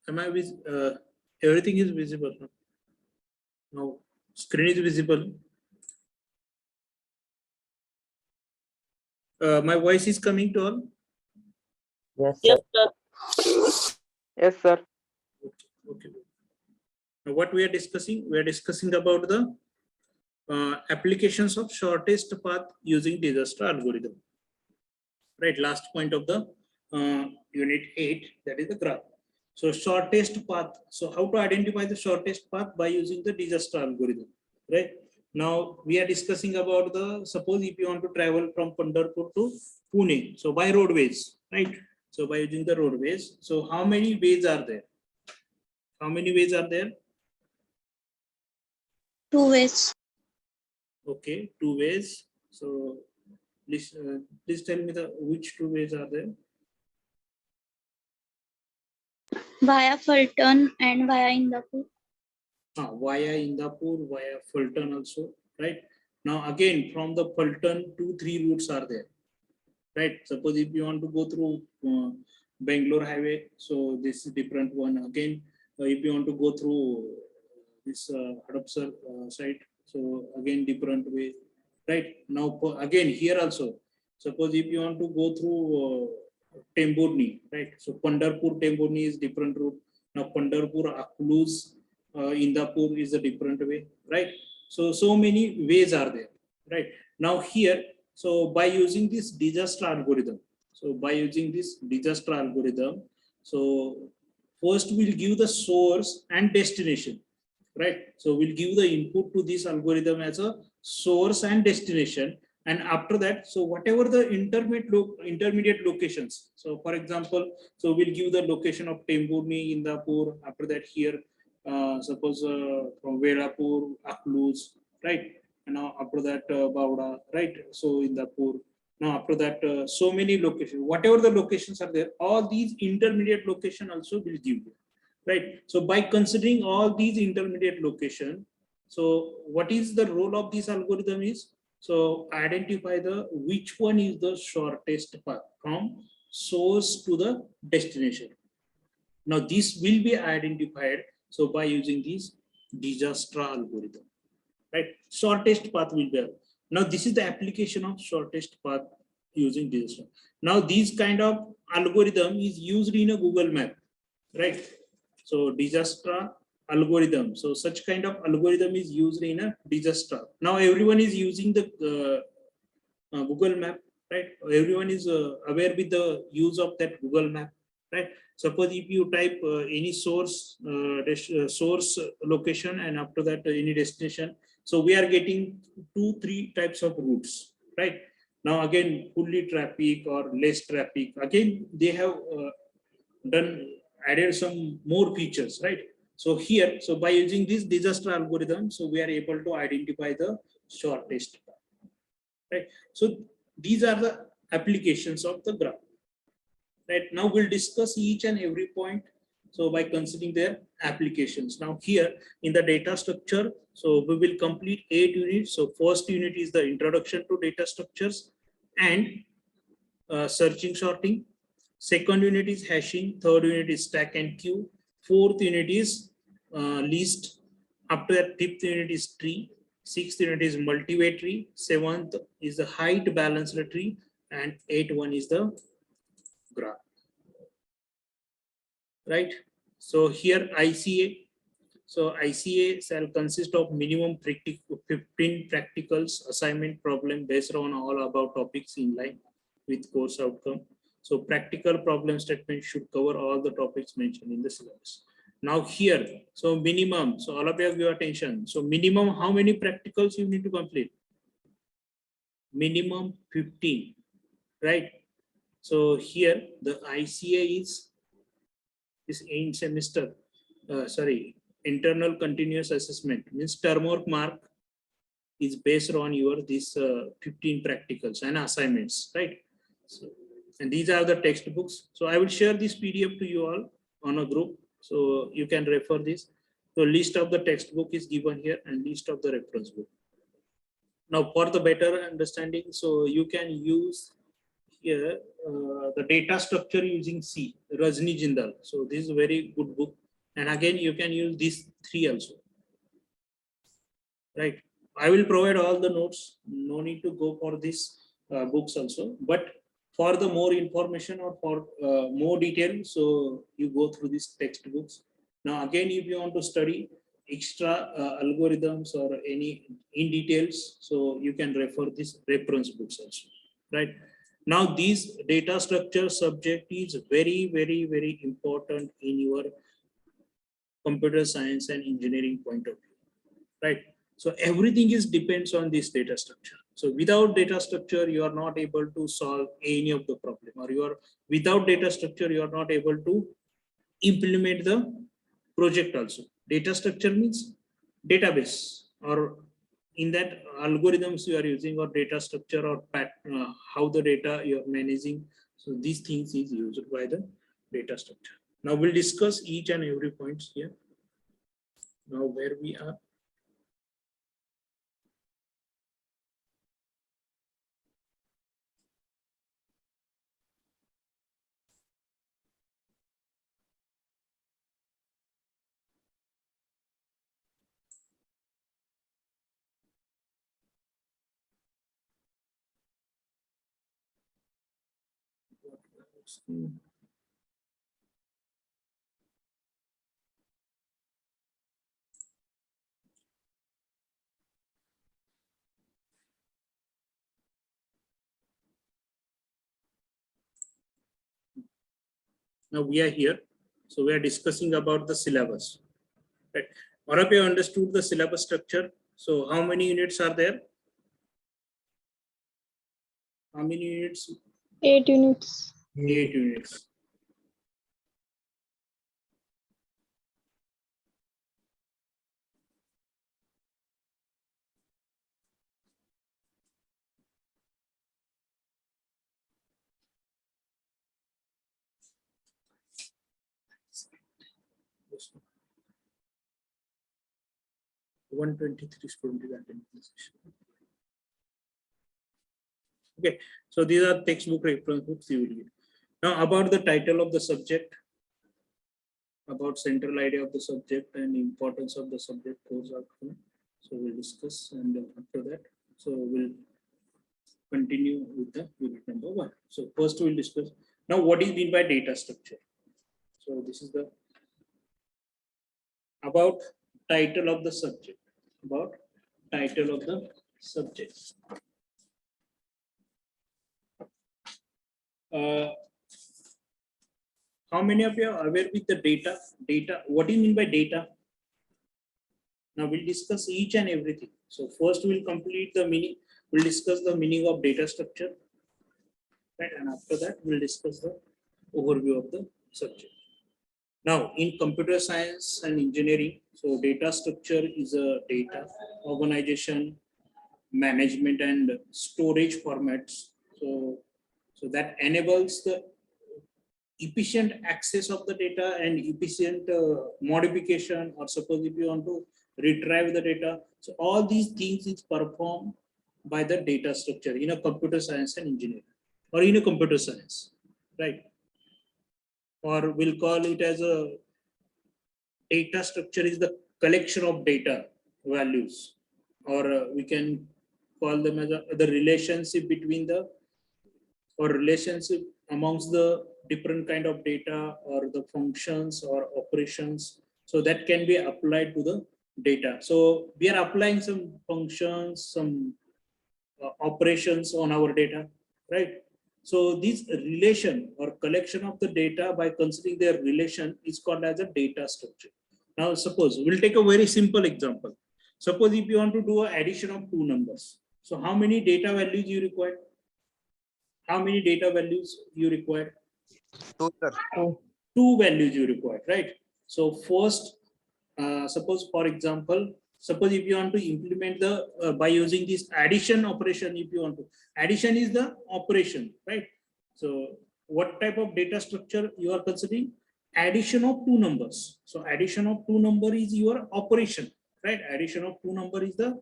Am I everything is visible now? Now screen is visible. My voice is coming to all. Yes, sir. Yes, sir. Okay. Now what we are discussing? We are discussing about the applications of shortest path using disaster algorithm. Right. Last point of the unit 8, that is the graph. So shortest path. So how to identify the shortest path by using the disaster algorithm, right? Now we are discussing about the, suppose if you want to travel from Pandharpur to Pune, so by roadways, right? So by using the roadways, so how many ways are there? How many ways are there? 2 ways. Okay, 2 ways. So please tell me which 2 ways are there? Via Fulton and via Indapur. Via Indapur, via Fulton also, right? Now again, from the Fulton, 2-3 routes are there, right? Suppose if you want to go through Bangalore highway, so this is different one. Again, if you want to go through this Hadapsar side, so again different way, right? Now again here also, suppose if you want to go through Temburni, right? So Pandharpur Temburni is different route. Now Pandharpur Akluz Indapur is a different way, right? So many ways are there, right? Now here, so by using this disaster algorithm, so first we'll give the source and destination, right? So we'll give the input to this algorithm as a source and destination, and after that, so whatever the intermediate locations. So for example, so we'll give the location of Temburni, Indapur. After that, here, suppose from Velapur, Akluz, right? And now after that, Bauda, right? So Indapur. Now after that, so many locations. Whatever the locations are there, all these intermediate location also will give you, right? So by considering all these intermediate location, so what is the role of this algorithm is? So identify the which one is the shortest path from source to the destination. Now this will be identified, so by using this Dijkstra algorithm, right? Shortest path will be. Now this is the application of shortest path using Dijkstra. Now this kind of algorithm is used in a Google Map, right? So Dijkstra algorithm. So such kind of algorithm is used in a Dijkstra. Now everyone is using the Google Map, right? Everyone is aware with the use of that Google Map, right? Suppose if you type any source location, and after that any destination, so we are getting 2-3 types of routes, right? Now again, fully traffic or less traffic. Again, they have added some more features, right? So here, so by using this Dijkstra algorithm, so we are able to identify the shortest path, right? So these are the applications of the graph, right? Now we'll discuss each and every point, so by considering their applications. Now here in the data structure, so we will complete 8 units. So first unit is the introduction to data structures and searching, sorting. Second unit is hashing. Third unit is stack and queue. Fourth unit is list. After that, fifth unit is tree. Sixth unit is multi-way tree. Seventh is the height balanced tree, and eighth one is the graph, right? So here ICA. So ICA shall consist of minimum 15 practicals assignment problem based on all above topics in line with course outcome. So practical problem statement should cover all the topics mentioned in the syllabus. Now here, so minimum, so all of you have your attention. So minimum, how many practicals you need to complete? Minimum 15, right? So here the ICA is in semester, internal continuous assessment, means term work mark is based on your this 15 practicals and assignments, right? So, and these are the textbooks. So I will share this PDF to you all on a group, so you can refer this. So list of the textbook is given here and list of the reference book. Now for the better understanding, so you can use here the data structure using C, Rajni Jindal. So this is a very good book. And again, you can use these three also. Right. I will provide all the notes. No need to go for these books also. But for the more information or for more detail, so you go through these textbooks. Now, again, if you want to study extra algorithms or any in details, so you can refer these reference books also. Right. Now, these data structure subject is very, very, very important in your computer science and engineering point of view. Right. So everything is depends on this data structure. So without data structure, you are not able to solve any of the problem, or you are without data structure, you are not able to implement the project also. Data structure means database, or in that algorithms you are using, or data structure, or how the data you are managing. So these things is used by the data structure. Now we'll discuss each and every points here. Now where we are. Now we are here. So we are discussing about the syllabus. Right. All of you understood the syllabus structure. So how many units are there? How many units? 8 units. 8 units. Yes. 123 students attending this session. Okay, so these are textbook reference books you will get. Now about the title of the subject, about central idea of the subject and importance of the subject course outcome. So we'll discuss, and after that, so we'll continue with the unit number 1. So first we'll discuss now what is meant by data structure. So this is the about title of the subject. About title of the subject. How many of you are aware with the data? Data, what do you mean by data? Now we'll discuss each and everything. So first we'll complete the meaning, we'll discuss the meaning of data structure. Right, and after that we'll discuss the overview of the subject. Now in computer science and engineering, so data structure is a data organization, management and storage formats. So that enables the efficient access of the data and efficient modification, or suppose if you want to retrieve the data. So all these things is performed by the data structure in a computer science and engineering, or in a computer science, right? Or we'll call it as a data structure is the collection of data values, or we can call them as the relationship between the, or relationship amongst the different kind of data, or the functions or operations. So that can be applied to the data. So we are applying some functions, some operations on our data, right? So this relation or collection of the data by considering their relation is called as a data structure. Now suppose we'll take a very simple example. Suppose if you want to do an addition of 2 numbers. So how many data values you require? How many data values you require? 2, sir. 2 values you require, right? So first, suppose for example, suppose if you want to implement the by using this addition operation, if you want to, addition is the operation, right? So what type of data structure you are considering? Addition of 2 numbers. So addition of 2 number is your operation, right? Addition of 2 number is the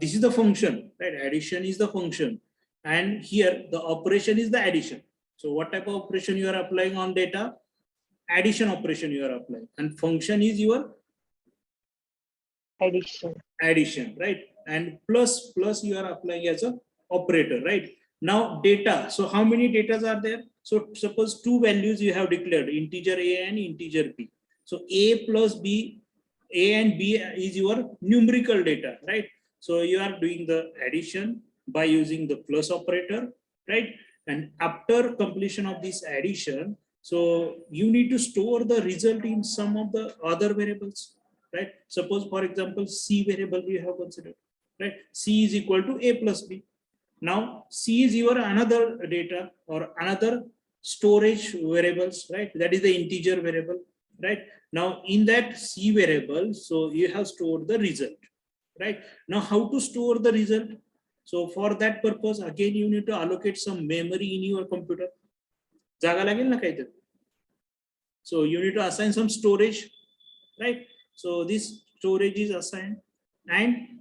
this is the function, right? Addition is the function. and here the operation is the addition. So what type of operation you are applying on data? Addition operation you are applying, and function is your addition, right? And plus you are applying as a operator, right? Now data, so how many datas are there? So suppose two values you have declared, integer a and integer b. So a plus b, a and b is your numerical data, right? So you are doing the addition by using the plus operator, right? And after completion of this addition, so you need to store the result in some of the other variables, right? Suppose, for example, C variable we have considered, right? C is equal to A plus B. Now, C is your another data or another storage variables, right? That is the integer variable, right? Now, in that C variable, so you have stored the result, right? Now, how to store the result? So for that purpose, again, you need to allocate some memory in your computer. जागा लागेल ना काहीतरी. So you need to assign some storage, right? So this storage is assigned, and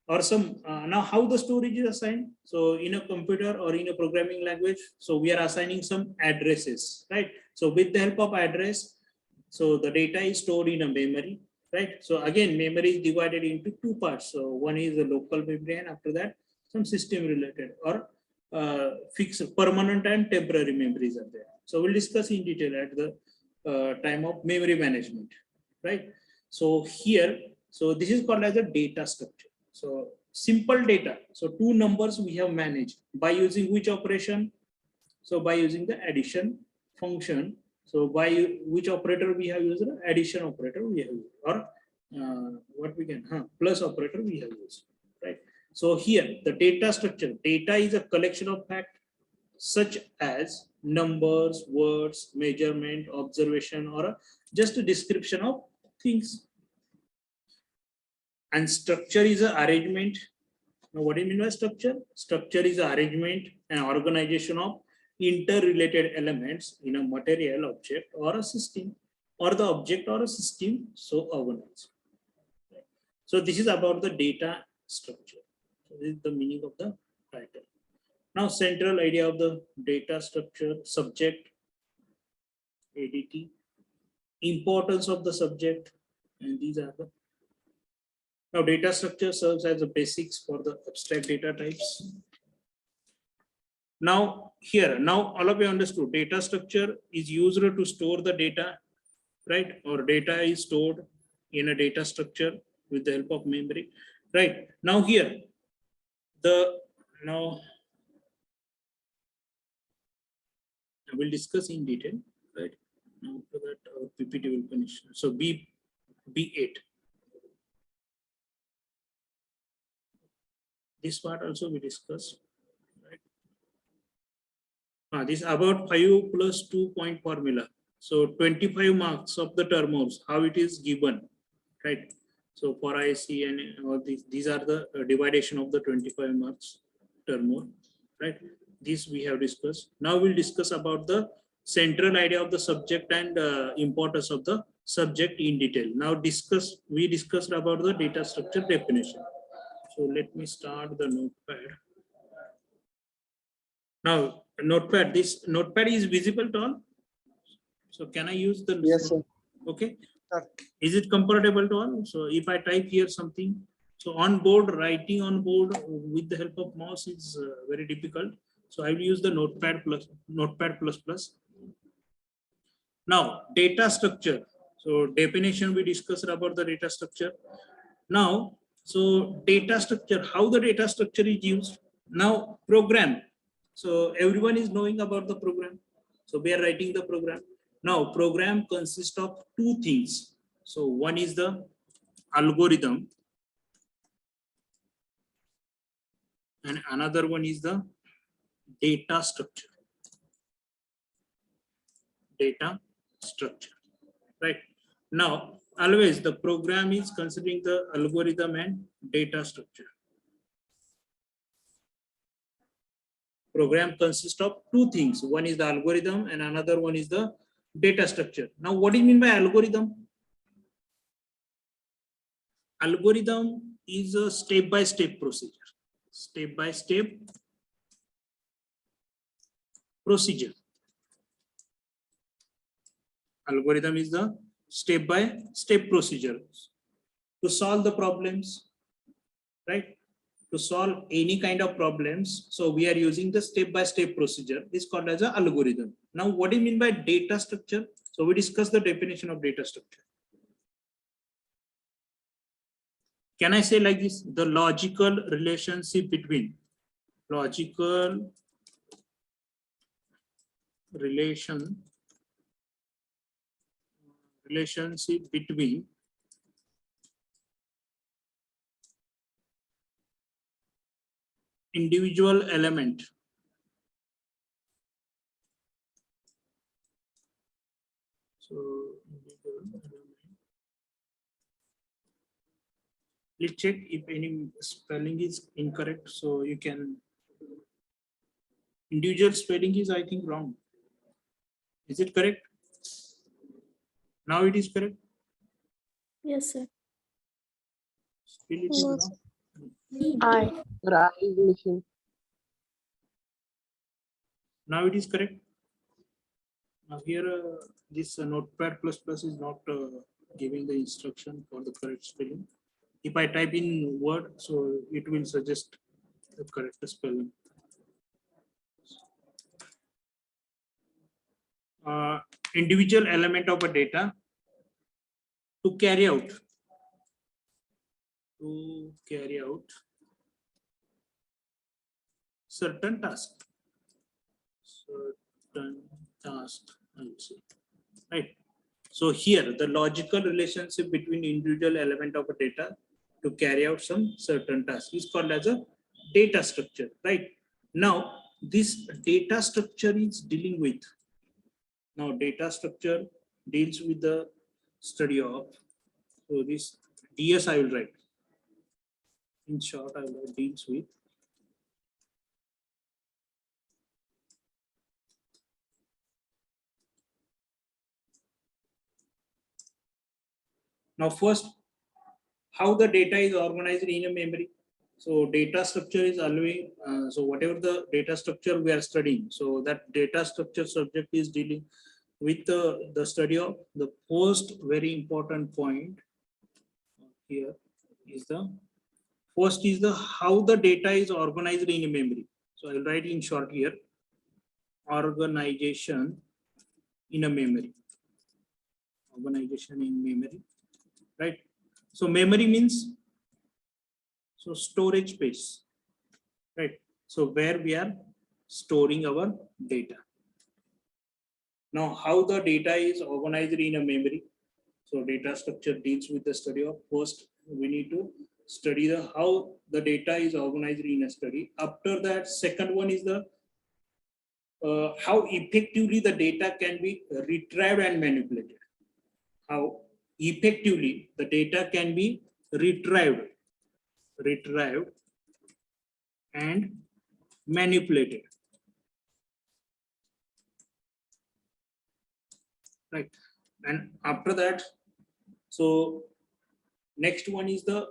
or some now how the storage is assigned. So in a computer or in a programming language, so we are assigning some addresses, right? So with the help of address, so the data is stored in a memory, right? So again, memory is divided into two parts. So one is the local memory, and after that some system related or fixed, permanent and temporary memories are there. So we'll discuss in detail at the time of memory management, right? So here, so this is called as a data structure. So simple data. So two numbers we have managed by using which operation? So by using the addition function. So by which operator we have used? Addition operator we have used, or what we can plus operator we have used, right? So here the data structure. Data is a collection of facts such as numbers, words, measurement, observation, or just a description of things. And structure is an arrangement. Now, what do you mean by structure? Structure is an arrangement and organization of interrelated elements in a material, object, or a system, or the object or a system so organized. So this is about the data structure. So this is the meaning of the title. Now, central idea of the data structure: subject, ADT, importance of the subject, and these are the. Now, data structure serves as the basics for the abstract data types. Now, here, now all of you understood, data structure is used to store the data, right? Or data is stored in a data structure with the help of memory, right? Now here, now I will discuss in detail, right? Now after that, our PPT will finish. So B8. This part also we discussed, right? This about 5 plus 2 point formula. So 25 marks of the terms, how it is given, right? So for IC and all these are the dividation of the 25 marks term, right? This we have discussed. Now we'll discuss about the central idea of the subject and importance of the subject in detail. Now we discussed about the data structure definition. So let me start the notepad. Now notepad, this notepad is visible to all. So can I use the? Yes, sir. Okay. Sir. Is it comfortable to all? So if I type here something, so on board, writing on board with the help of mouse is very difficult. So I will use the notepad plus. Now data structure. So definition we discussed about the data structure. Now, so data structure, how the data structure is used. Now program. So everyone is knowing about the program. So we are writing the program. Now program consists of two things. So one is the algorithm and another one is the data structure. Data structure, right? Now always the program is considering the algorithm and data structure. Program consists of two things. One is the algorithm and another one is the data structure. Now what do you mean by algorithm? Algorithm is a step-by-step procedure. Step-by-step procedure. Algorithm is the step-by-step procedure to solve the problems, right? To solve any kind of problems. So we are using the step-by-step procedure. It's called as an algorithm. Now, what do you mean by data structure? So we discuss the definition of data structure. Can I say like this? The logical relationship between relationship between individual element please check if any spelling is incorrect, so you can. Individual spelling is, I think, wrong. Is it correct? Now it is correct. Yes, sir. Still it is No, wrong. Machine. Now it is correct. Now here this notepad plus is not giving the instruction for the correct spelling. If I type in word, so it will suggest the correct spelling. Individual element of a data to carry out certain task. I would say. Right. So here the logical relationship between individual element of a data to carry out some certain task is called as a data structure. Right. Now this data structure is dealing with. Now data structure deals with the study of. So this DS I will write. In short, I will write deals with. Now first, how the data is organized in a memory. So data structure is allowing, so whatever the data structure we are studying, so that data structure subject is dealing with the study of the first very important point here is the first is the how the data is organized in a memory. So I'll write in short here, organization in a memory. Organization in memory, right? So memory means so storage space, right? So where we are storing our data. Now, how the data is organized in a memory. So data structure deals with the study of first, we need to study the how the data is organized in a study. After that, second one is the how effectively the data can be retrieved and manipulated. How effectively the data can be retrieved and manipulated. Right. And after that, so next one is the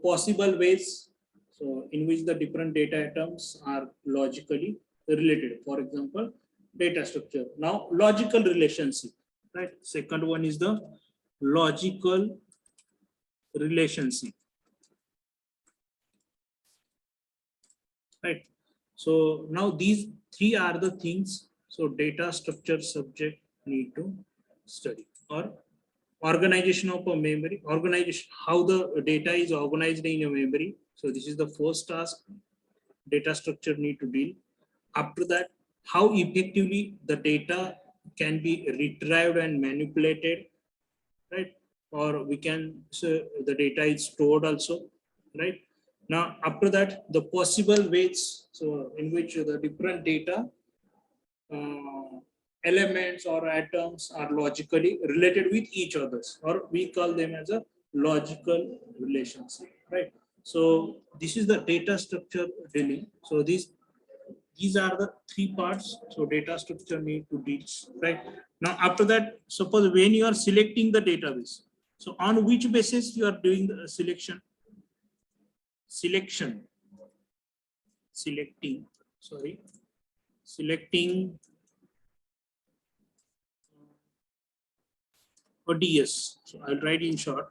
possible ways so in which the different data items are logically related. For example, data structure. Now logical relationship, right? Second one is the logical relationship, right? So now these three are the things so data structure subject need to study. Or organization of a memory, organization, how the data is organized in a memory. So this is the first task data structure need to deal. After that, how effectively the data can be retrieved and manipulated, right? Or we can say the data is stored also, right? Now, after that, the possible ways, so in which the different data elements or atoms are logically related with each others, or we call them as a logical relationship, right? So this is the data structure dealing. So these are the three parts. So data structure need to deal, right? Now after that, suppose when you are selecting the database, so on which basis you are doing the selecting, sorry. selecting or DS. So I'll write in short.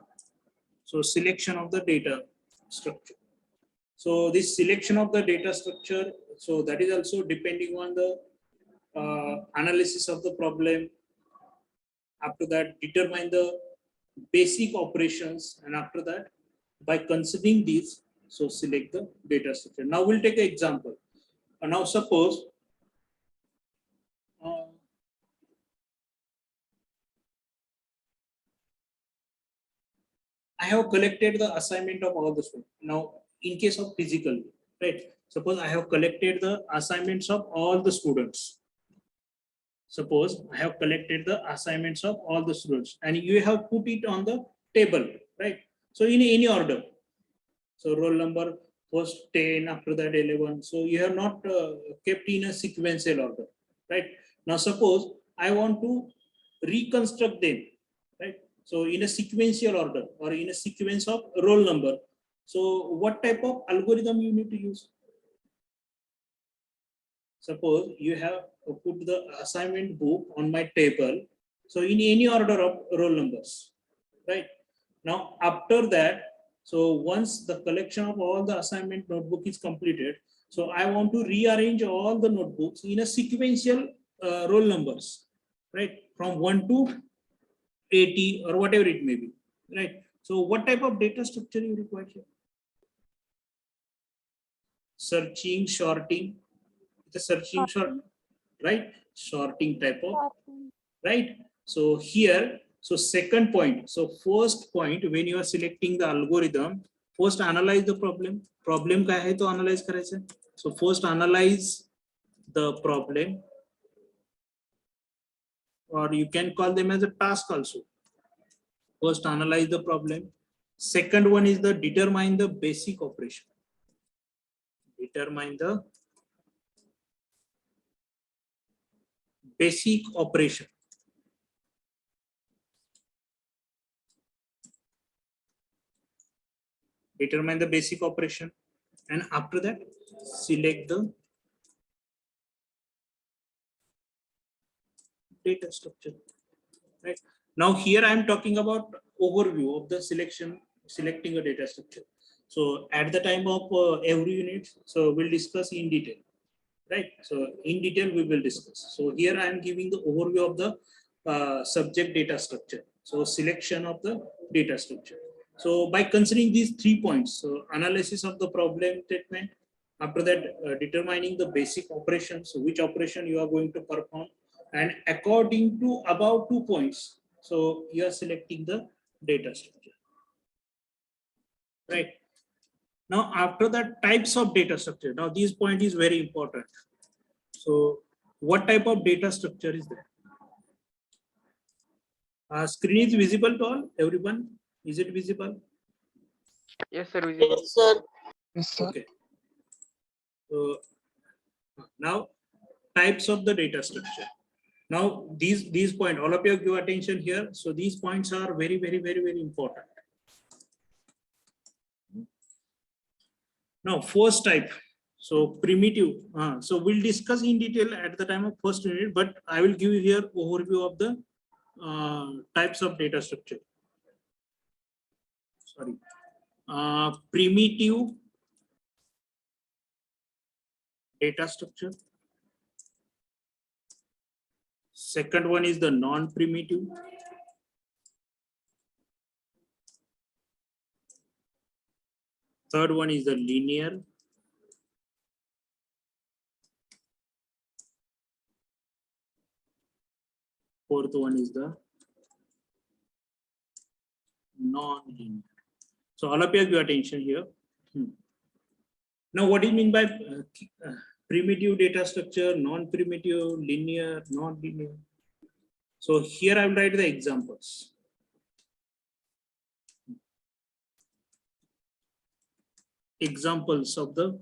So selection of the data structure. So this selection of the data structure, so that is also depending on the analysis of the problem. After that, determine the basic operations, and after that, by considering these, so select the data structure. Now we'll take an example. Now suppose I have collected the assignment of all the students. Now, in case of physical, right? Suppose I have collected the assignments of all the students. Suppose I have collected the assignments of all the students, and you have put it on the table, right? So in any order. So roll number first 10, after that 11. So you have not kept in a sequential order, right? Now suppose I want to reconstruct them, right? So in a sequential order or in a sequence of roll number. So what type of algorithm you need to use? Suppose you have put the assignment book on my table. So in any order of roll numbers, right? Now after that, so once the collection of all the assignment notebook is completed, so I want to rearrange all the notebooks in a sequential roll numbers, right? From 1 to 80 or whatever it may be, right? So what type of data structure you require here? Searching, sorting, the searching sort, right? Sorting type of, right? So here, so second point. So first point, when you are selecting the algorithm, first analyze the problem. Problem काय है तो analyze करायचं. So first analyze the problem, or you can call them as a task also. First analyze the problem. Second one is the determine the basic operation. Determine the basic operation. Determine the basic operation, and after that select the data structure, right? Now here I am talking about overview of the selecting a data structure. So at the time of every unit, so we'll discuss in detail, right? So in detail we will discuss. So here I am giving the overview of the subject data structure. So selection of the data structure. So by considering these 3 points, so analysis of the problem statement, after that determining the basic operations, so which operation you are going to perform, and according to about 2 points, so you are selecting the data structure, right? Now after that, types of data structure. Now this point is very important. So what type of data structure is there? Screen is visible to all, everyone? Is it visible? Yes, sir. Visible. Yes, sir. Yes, sir. Okay. So now types of the data structure. Now these points, all of you give attention here. So these points are very, very, very, very important. Now first type. So primitive. So we'll discuss in detail at the time of first unit, but I will give you here overview of the types of data structure. Sorry. Primitive data structure. Second one is the non-primitive. Third one is the linear. Fourth one is the non-linear. So all of you give attention here. Now what do you mean by primitive data structure, non-primitive, linear, non-linear? So here I will write the examples. Examples of the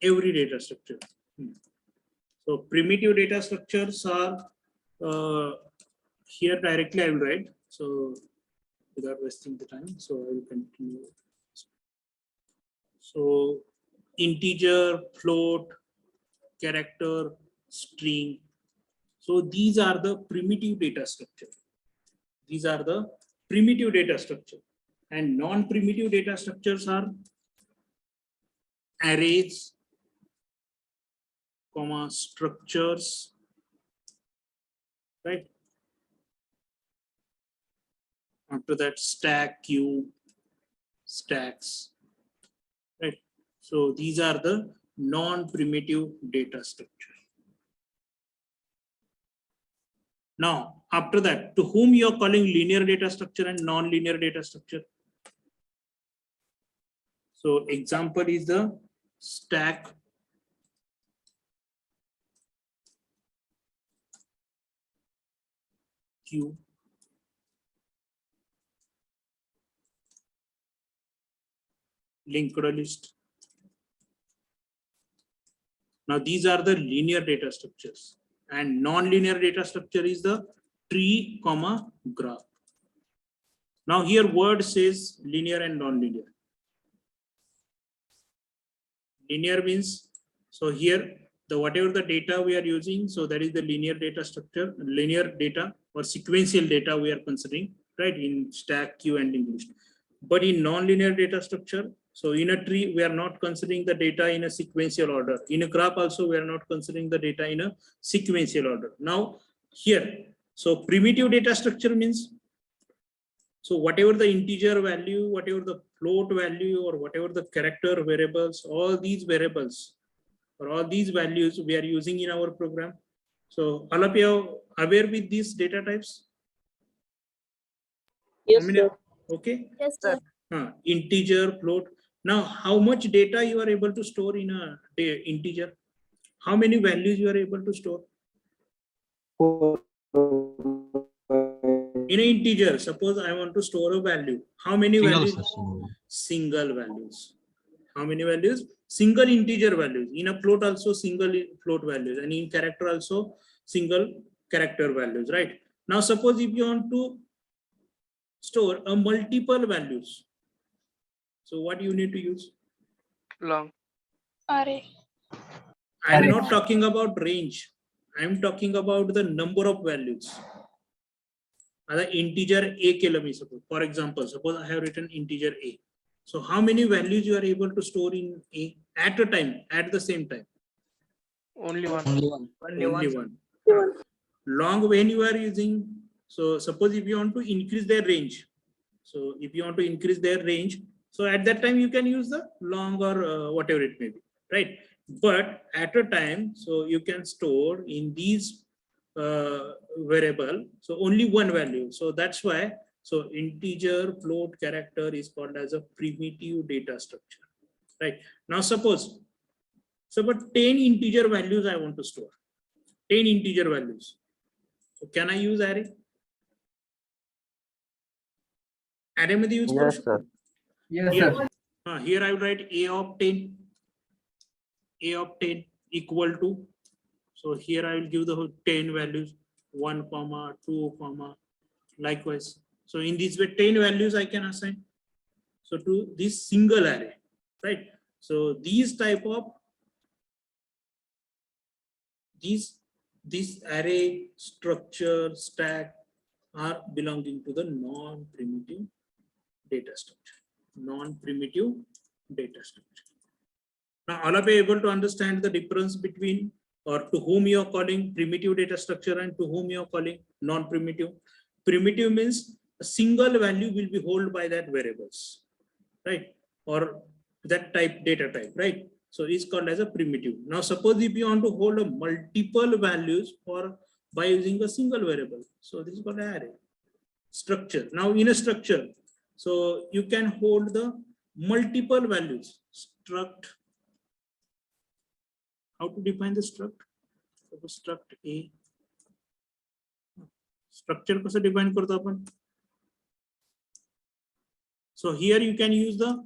every data structure. So primitive data structures are here directly I will write. So without wasting the time, so I will continue. So integer, float, character, string. So these are the primitive data structure. These are the primitive data structure. And non-primitive data structures are arrays, comma, structures, right? After that, stack, queue, stacks, right? So these are the non-primitive data structure. Now, after that, to whom you are calling linear data structure and non-linear data structure? So example is the stack queue. Linked list. Now these are the linear data structures, and non-linear data structure is the tree, comma, graph. Now here word says linear and non-linear. Linear means, so here the whatever the data we are using, so that is the linear data structure, linear data or sequential data we are considering, right, in stack, queue and linked list. But in non-linear data structure, so in a tree, we are not considering the data in a sequential order. In a graph also, we are not considering the data in a sequential order. Now here, so primitive data structure means, so whatever the integer value, whatever the float value, or whatever the character variables, all these variables or all these values we are using in our program. So all of you are aware with these data types? Yes, How many- sir. Okay. Yes, sir. Integer, float. Now, how much data you are able to store in a integer? How many values you are able to store? In an integer, suppose I want to store a value. How many values? Single values. How many values? Single integer values. In a float also single float values, and in character also single character values, right? Now, suppose if you want to store a multiple values, so what you need to use? Long. Array. I am not talking about range. I am talking about the number of values. The integer a kilami, suppose. For example, suppose I have written integer a. So how many values you are able to store in a at a time, at the same time? Only one. Only one. Long when you are using, so suppose if you want to increase their range. So if you want to increase their range, so at that time you can use the long or whatever it may be, right? But at a time, so you can store in these variable, so only one value. So that's why, so integer, float, character is called as a primitive data structure, right? Now suppose, so but 10 integer values I want to store, 10 integer values. So can I use array? Array मध्ये use करू शकतो? Here I would write a of 10, a of 10 equal to, so here I will give the 10 values, 1 comma 2 comma, likewise. So in this way 10 values I can assign, so to this single array, right? So these type of this array, structure, stack are belonging to the non-primitive data structure. Non-primitive data structure. Now, all of you are able to understand the difference between, or to whom you are calling primitive data structure and to whom you are calling non-primitive. Primitive means a single value will be held by that variables, right? Or that type data type, right? So it's called as a primitive. Now, suppose if you want to hold a multiple values for by using a single variable, so this is called array. Structure. Now, in a structure, so you can hold the multiple values. Struct. How to define the struct? So struct A. Structure कसं define करतो आपण? So here you can use the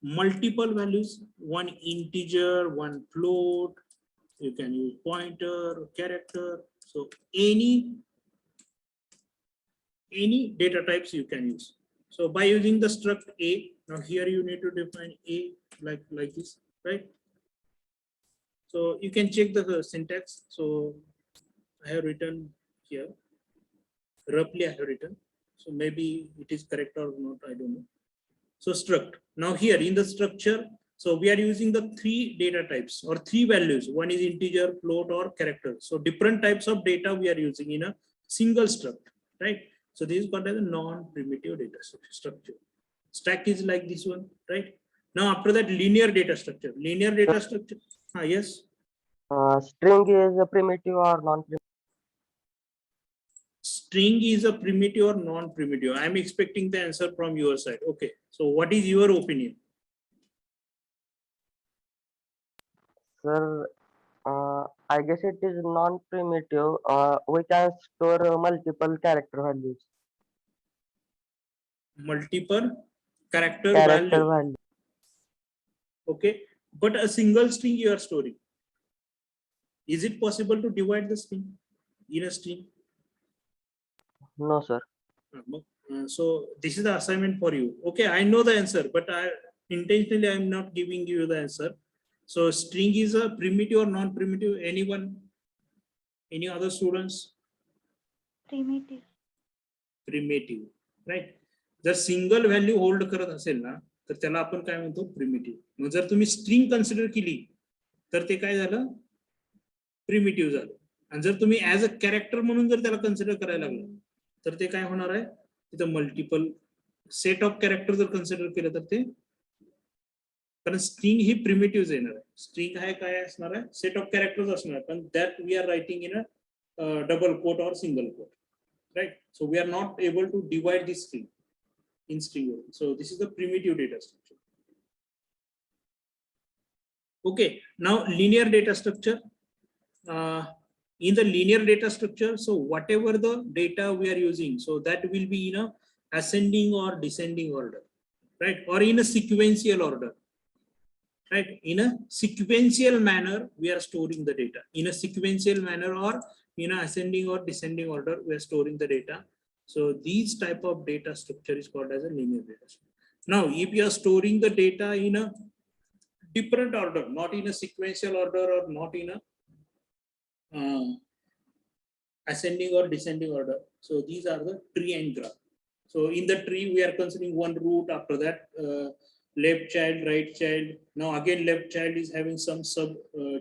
multiple values, one integer, one float. You can use pointer, character. So any data types you can use. So by using the struct A, now here you need to define A like this, right? So you can check the syntax. So I have written here, roughly I have written. So maybe it is correct or not, I don't know. So struct. Now here in the structure, so we are using the 3 data types or 3 values. One is integer, float, or character. So different types of data we are using in a single struct, right? So this is called as a non-primitive data structure. Stack is like this one, right? Now after that, linear data structure. Linear data structure. Yes. String is a primitive or non-primitive? String is a primitive or non-primitive. I'm expecting the answer from your side. Okay. So what is your opinion? Sir, I guess it is non-primitive. We can store multiple character values. Multiple character Character value. value. Okay. But a single string you are storing. Is it possible to divide the string in a string? No, sir. So this is the assignment for you. Okay, I know the answer, but I intentionally I'm not giving you the answer. So string is a primitive or non-primitive? Anyone? Any other students? Primitive. Primitive, right? जर single value hold करत असेल ना तर त्याला आपण काय म्हणतो primitive. मग जर तुम्ही स्ट्रिंग कन्सिडर केली तर ते काय झालं प्रिमिटिव्ह झालं. आणि जर तुम्ही ऍज अ कॅरेक्टर म्हणून जर त्याला कन्सिडर करायला लागलं तर ते काय होणार आहे तिथं मल्टिपल सेट ऑफ कॅरेक्टर जर कन्सिडर केलं तर ते कारण स्ट्रिंग ही प्रिमिटिव्ह येणार आहे. स्ट्रिंग आहे काय असणार आहे सेट ऑफ कॅरेक्टर्स असणार आहे पण that we are writing in a double quote और single quote, right? So we are not able to divide this string in string only. So this is the primitive data structure. Okay, now linear data structure. In the linear data structure, so whatever the data we are using, so that will be in a ascending or descending order, right? Or in a sequential order, right? In a sequential manner we are storing the data in a sequential manner, or in a ascending or descending order we are storing the data. So these type of data structure is called as a linear data structure. Now if you are storing the data in a different order, not in a sequential order or not in a ascending or descending order, so these are the tree and graph. So in the tree we are considering one root, after that left child, right child. Now again left child is having some sub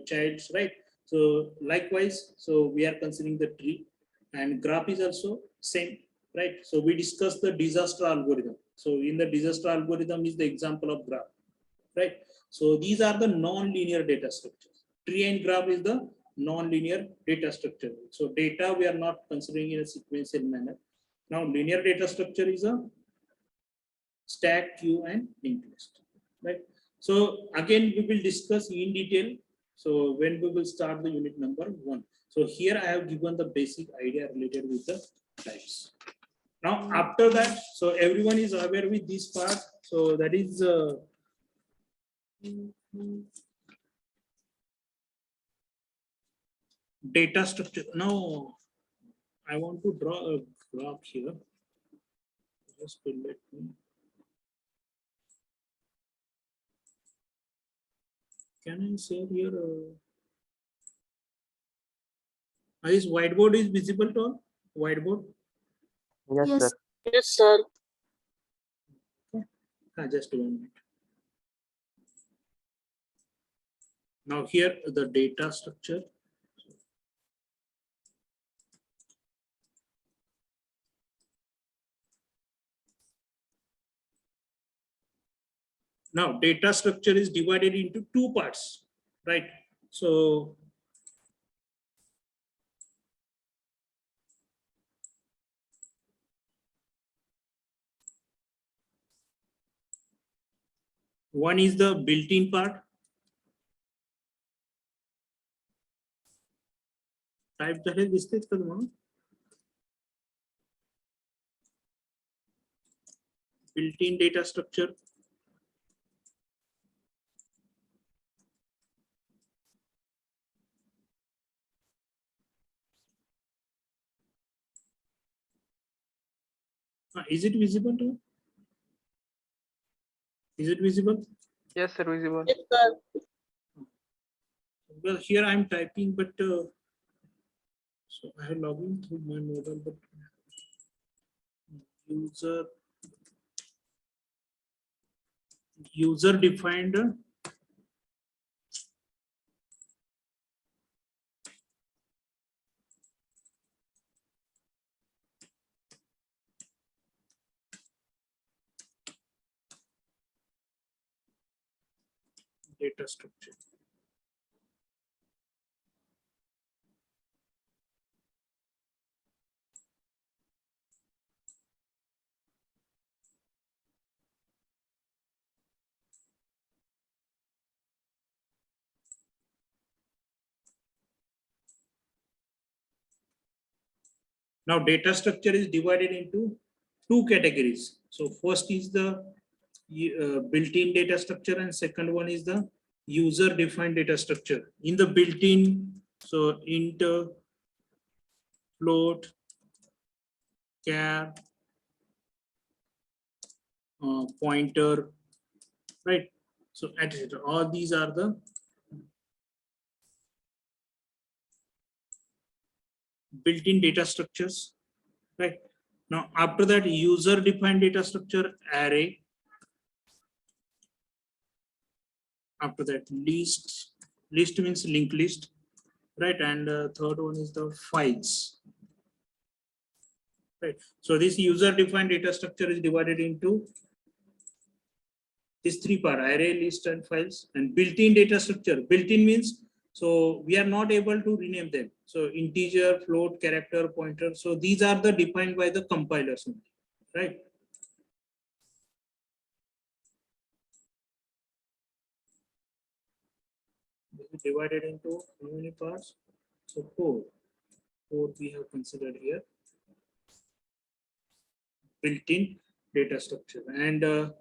childs, right? So likewise, so we are considering the tree, and graph is also same, right? So we discussed the disaster algorithm. So in the disaster algorithm is the example of graph, right? So these are the non-linear data structures. Tree and graph is the non-linear data structure. So data we are not considering in a sequential manner. Now linear data structure is a stack, queue, and linked list, right? So again we will discuss in detail. So when we will start the unit number 1. So here I have given the basic idea related with the types. Now after that, so everyone is aware with this part. So that is data structure. Now I want to draw a graph here. Just let me. Can I share here? This whiteboard is visible to all? Whiteboard? Yes, Yes. sir. Yes, sir. Just 1 minute. Now here the data structure. Now data structure is divided into 2 parts, right? So one is the built-in part. Type झाले दिसतेच का तुम्हाला? Built-in data structure. Is it visible to you? Is it visible? Yes, sir, visible. Yes, sir. Well, here I'm typing, but so I have logged in through my mobile, but user defined data structure. Now data structure is divided into two categories. So first is the built-in data structure, and second one is the user-defined data structure. In the built-in, so int, float, char, pointer, right? So etc. All these are the built-in data structures, right? Now after that, user-defined data structure array. After that, list means linked list, right? And third one is the files, right? So this user-defined data structure is divided into these three parts: array, list, and files. And built-in data structure. Built-in means so we are not able to rename them. So integer, float, character, pointer. So these are the defined by the compilers, right? This is divided into how many parts? So four. Four we have considered here. Built-in data structure. And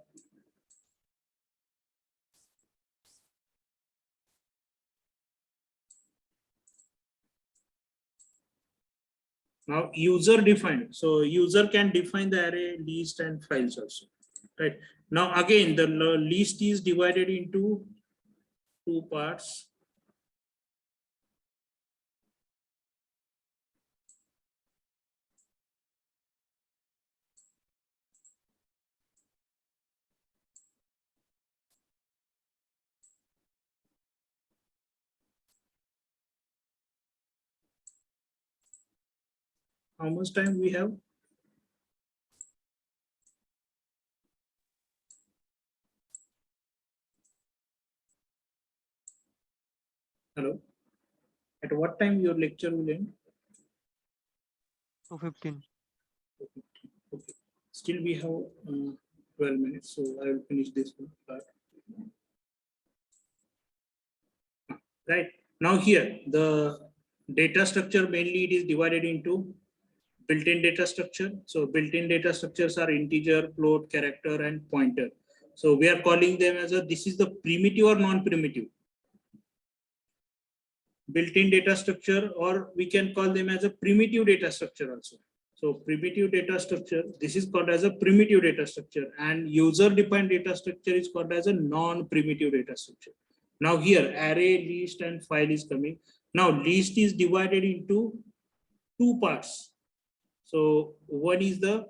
now user defined. So user can define the array, list, and files also, right? Now again, the list is divided into two parts. How much time we have? Hello. At what time your lecture will end? 2:15. Okay. Still we have 12 minutes, so I will finish this one part. Right. Now here, the data structure mainly it is divided into built-in data structure. So built-in data structures are integer, float, character, and pointer. So we are calling them as this is the primitive or non-primitive built-in data structure, or we can call them as a primitive data structure also. So primitive data structure, this is called as a primitive data structure, and user-defined data structure is called as a non-primitive data structure. Now here, array, list, and file is coming. Now list is divided into two parts. So one is the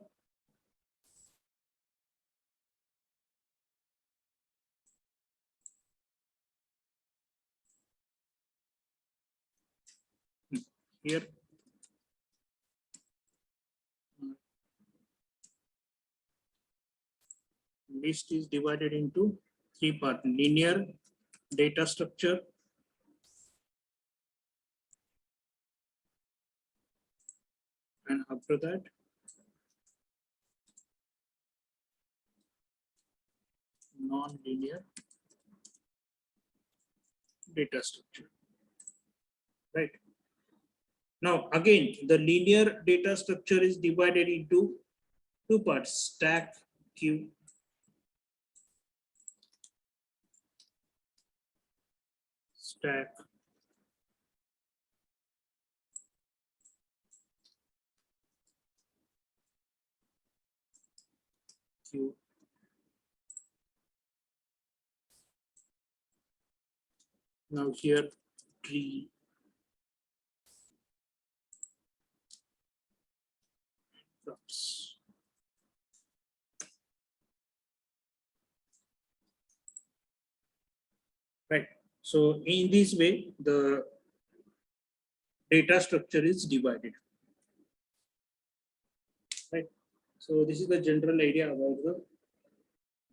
here list is divided into three parts: linear data structure, and after that non-linear data structure, right? Now again, the linear data structure is divided into two parts: stack, queue. Stack, queue. Now here tree, graphs. Right. So in this way, the data structure is divided. Right. So this is the general idea about the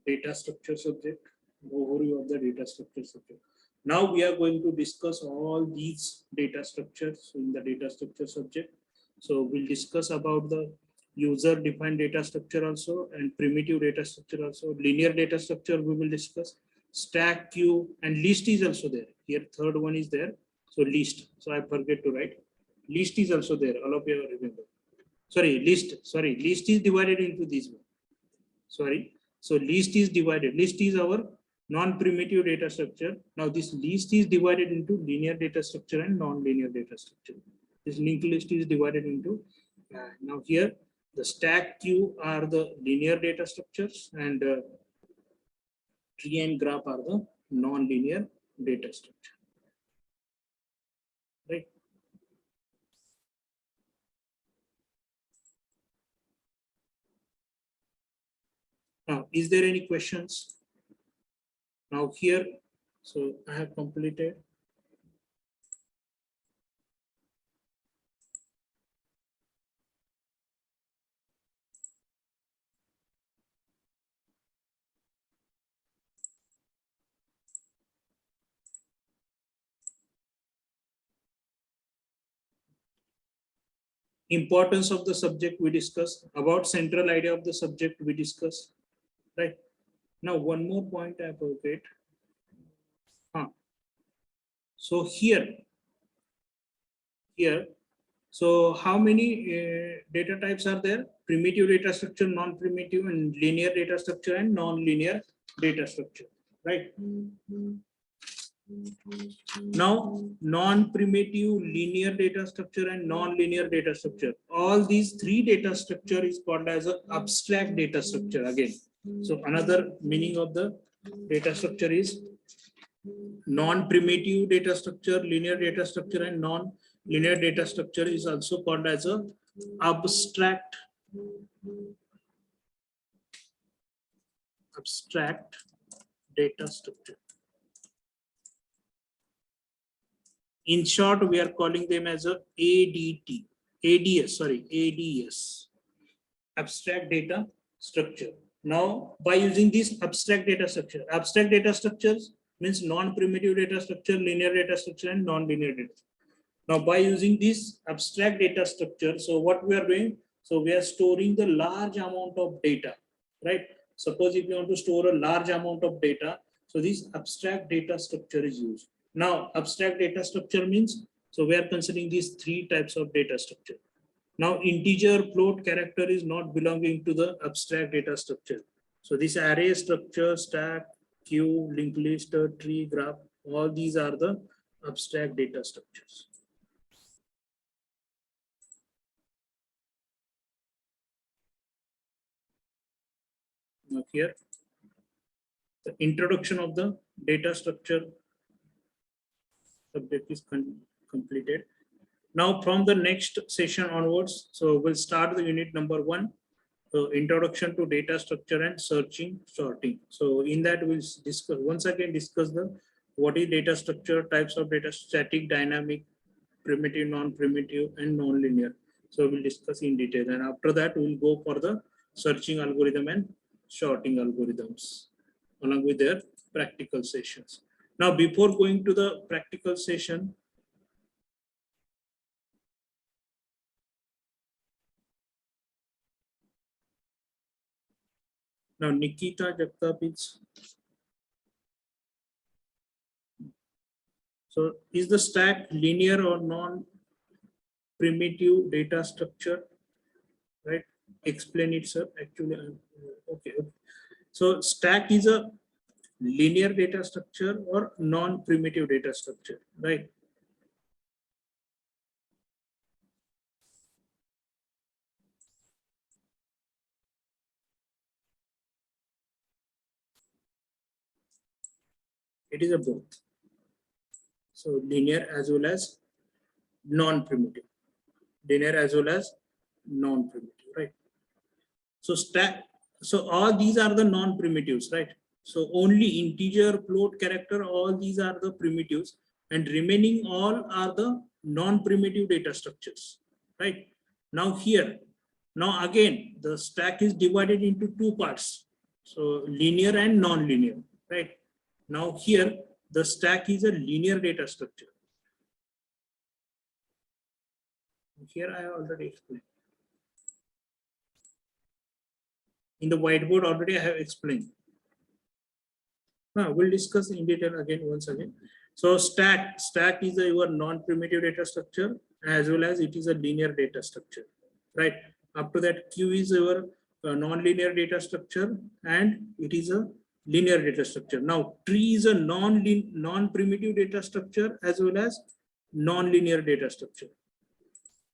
data structure subject, overview of the data structure subject. Now we are going to discuss all these data structures in the data structure subject. So we'll discuss about the user defined data structure also, and primitive data structure also. Linear data structure we will discuss. Stack, queue, and list is also there. Here third one is there. So list. So I forget to write. List is also there. All of you remember. Sorry, list. Sorry, list is divided into this one. Sorry. So list is divided. List is our non-primitive data structure. Now this list is divided into linear data structure and non-linear data structure. This linked list is divided into, now here the stack, queue are the linear data structures, and tree and graph are the non-linear data structure. Right. Now, is there any questions? Now here, so I have completed. Importance of the subject we discussed, about central idea of the subject we discussed, right? Now one more point I forget. So here, so how many data types are there? Primitive data structure, non-primitive, and linear data structure and non-linear data structure, right? Now, non-primitive, linear data structure and non-linear data structure. All these three data structure is called as an abstract data structure again. So another meaning of the data structure is non-primitive data structure, linear data structure, and non-linear data structure is also called as a abstract data structure. In short, we are calling them as a ADS, abstract data structure. Now, by using this abstract data structures means non-primitive data structure, linear data structure, and non-linear data. Now, by using this abstract data structure, so what we are doing? So we are storing the large amount of data, right? Suppose if you want to store a large amount of data, so this abstract data structure is used. Now, abstract data structure means, so we are considering these three types of data structure. Now, integer, float, character is not belonging to the abstract data structure. So this array structure, stack, queue, linked list, tree, graph, all these are the abstract data structures. Now here, the introduction of the data structure subject is completed. Now from the next session onwards, so we'll start the unit number 1, introduction to data structure and searching, sorting. So in that we'll discuss, once again discuss the what is data structure, types of data, static, dynamic, primitive, non-primitive, and non-linear. So we'll discuss in detail, and after that we'll go for the searching algorithm and sorting algorithms along with their practical sessions. Now, before going to the practical session, now Nikita Jagtap is, so is the stack linear or non-primitive data structure, right? Explain it, sir. Actually, okay. So stack is a linear data structure or non-primitive data structure, right? It is a both. So linear as well as non-primitive. Linear as well as non-primitive, right? So stack. So all these are the non-primitives, right? So only integer, float, character, all these are the primitives, and remaining all are the non-primitive data structures, right? Now here, now again, the stack is divided into two parts. So linear and non-linear, right? Now here, the stack is a linear data structure. Here I have already explained. In the whiteboard already I have explained. We'll discuss in detail again once again. So stack is your non-primitive data structure as well as it is a linear data structure, right? After that, queue is your non-linear data structure and it is a linear data structure. Now tree is a non-primitive data structure as well as non-linear data structure.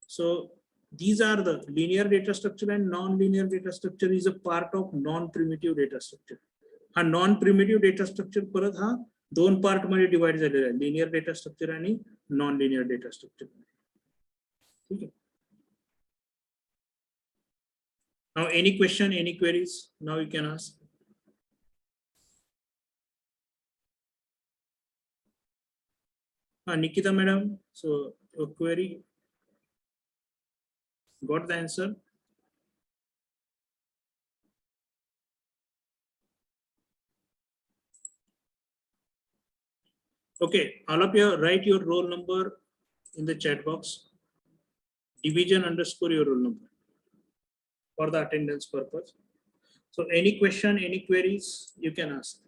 So these are the linear data structure and non-linear data structure is a part of non-primitive data structure. हा non primitive data structure परत हा दोन part मध्ये divide झालेला आहे, linear data structure आणि non linear data structure. ठीक आहे. Now any question, any queries? Now you can ask. Nikita madam, so your query got the answer? Okay, all of you write your roll number in the chat box. Division _ your roll number for the attendance purpose. So any question, any queries, you can ask.